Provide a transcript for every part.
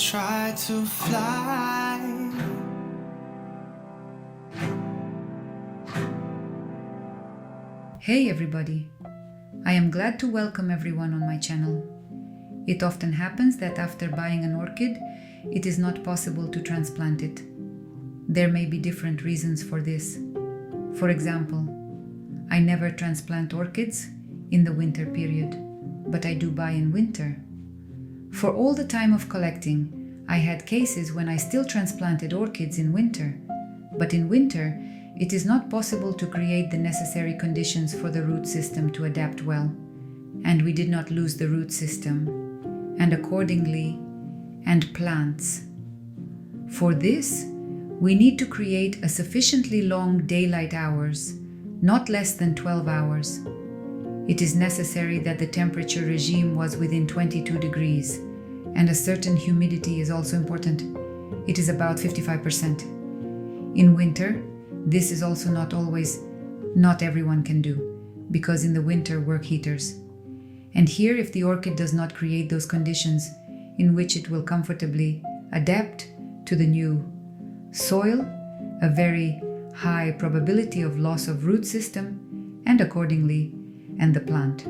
try to fly. Hey everybody! I am glad to welcome everyone on my channel. It often happens that after buying an orchid, it is not possible to transplant it. There may be different reasons for this. For example, I never transplant orchids in the winter period, but I do buy in winter. For all the time of collecting, I had cases when I still transplanted orchids in winter, but in winter, it is not possible to create the necessary conditions for the root system to adapt well, and we did not lose the root system, and accordingly, and plants. For this, we need to create a sufficiently long daylight hours, not less than 12 hours. It is necessary that the temperature regime was within 22 degrees, and a certain humidity is also important. It is about 55%. In winter, this is also not everyone can do, because in the winter work heaters. And here, if the orchid does not create those conditions in which it will comfortably adapt to the new soil, a very high probability of loss of root system, and accordingly, and the plant.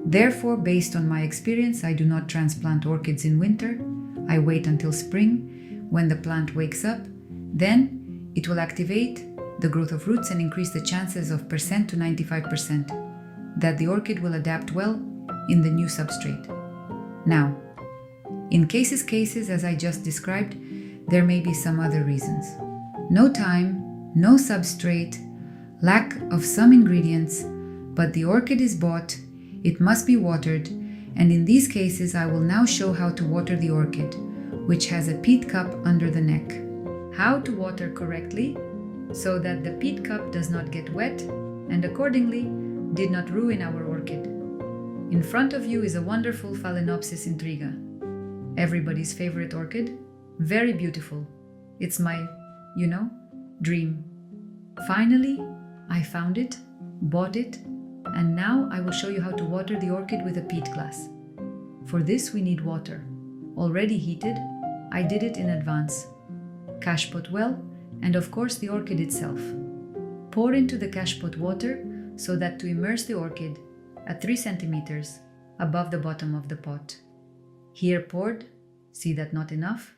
Therefore, based on my experience, I do not transplant orchids in winter. I wait until spring, when the plant wakes up. Then it will activate the growth of roots and increase the chances of percent to 95% that the orchid will adapt well in the new substrate. Now, in cases as I just described, there may be some other reasons. No time, no substrate, lack of some ingredients, but the orchid is bought, it must be watered, and in these cases I will now show how to water the orchid, which has a peat cup under the neck. How to water correctly so that the peat cup does not get wet and accordingly did not ruin our orchid. In front of you is a wonderful Phalaenopsis intriga. Everybody's favorite orchid. Very beautiful. It's my, dream. Finally, I found it, bought it, and now I will show you how to water the orchid with a peat glass. For this we need water. Already heated, I did it in advance. Cashpot well, and of course the orchid itself. Pour into the cashpot water so that to immerse the orchid at 3 centimeters above the bottom of the pot. Here poured, see that not enough,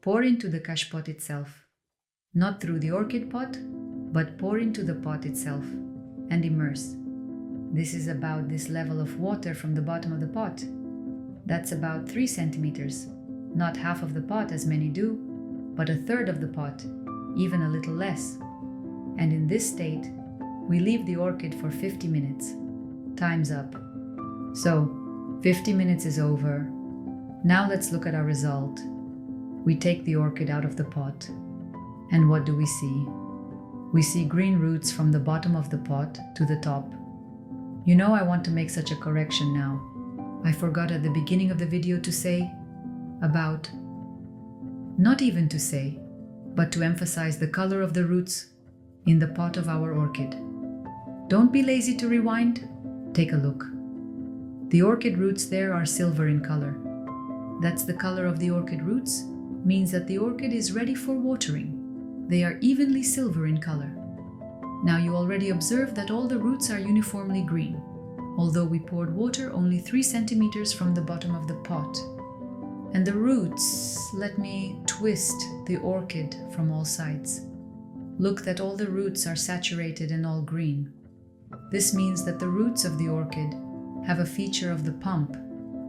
pour into the cashpot itself. Not through the orchid pot, but pour into the pot itself and immerse. This is about this level of water from the bottom of the pot. That's about 3 centimeters, not half of the pot as many do, but a third of the pot, even a little less. And in this state, we leave the orchid for 50 minutes. Time's up. So, 50 minutes is over. Now let's look at our result. We take the orchid out of the pot. And what do we see? We see green roots from the bottom of the pot to the top. I want to make such a correction now. I forgot at the beginning of the video to say about, not even to say, but to emphasize the color of the roots in the pot of our orchid. Don't be lazy to rewind. Take a look. The orchid roots there are silver in color. That's the color of the orchid roots, means that the orchid is ready for watering. They are evenly silver in color. Now you already observed that all the roots are uniformly green, although we poured water only 3 centimeters from the bottom of the pot. And the roots, let me twist the orchid from all sides. Look that all the roots are saturated and all green. This means that the roots of the orchid have a feature of the pump,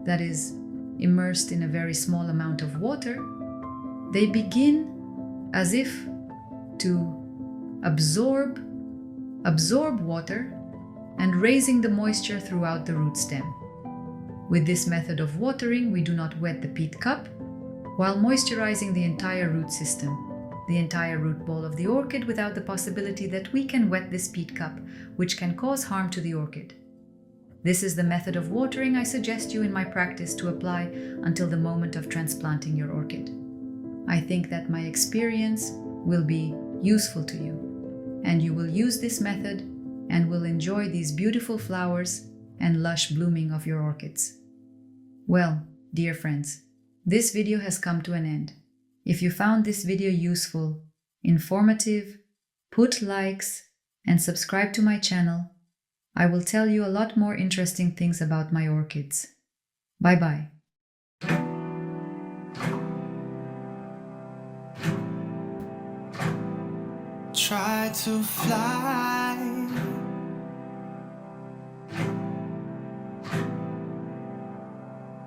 that is, immersed in a very small amount of water. They begin as if to absorb water and raising the moisture throughout the root stem. With this method of watering, we do not wet the peat cup, while moisturizing the entire root system, the entire root ball of the orchid, without the possibility that we can wet this peat cup, which can cause harm to the orchid. This is the method of watering I suggest you in my practice to apply until the moment of transplanting your orchid. I think that my experience will be useful to you, and you will use this method and will enjoy these beautiful flowers and lush blooming of your orchids. Well, dear friends, This video has come to an end. If you found this video useful, informative, put likes and subscribe to my channel. I will tell you a lot more interesting things about my orchids. Bye bye. Try to fly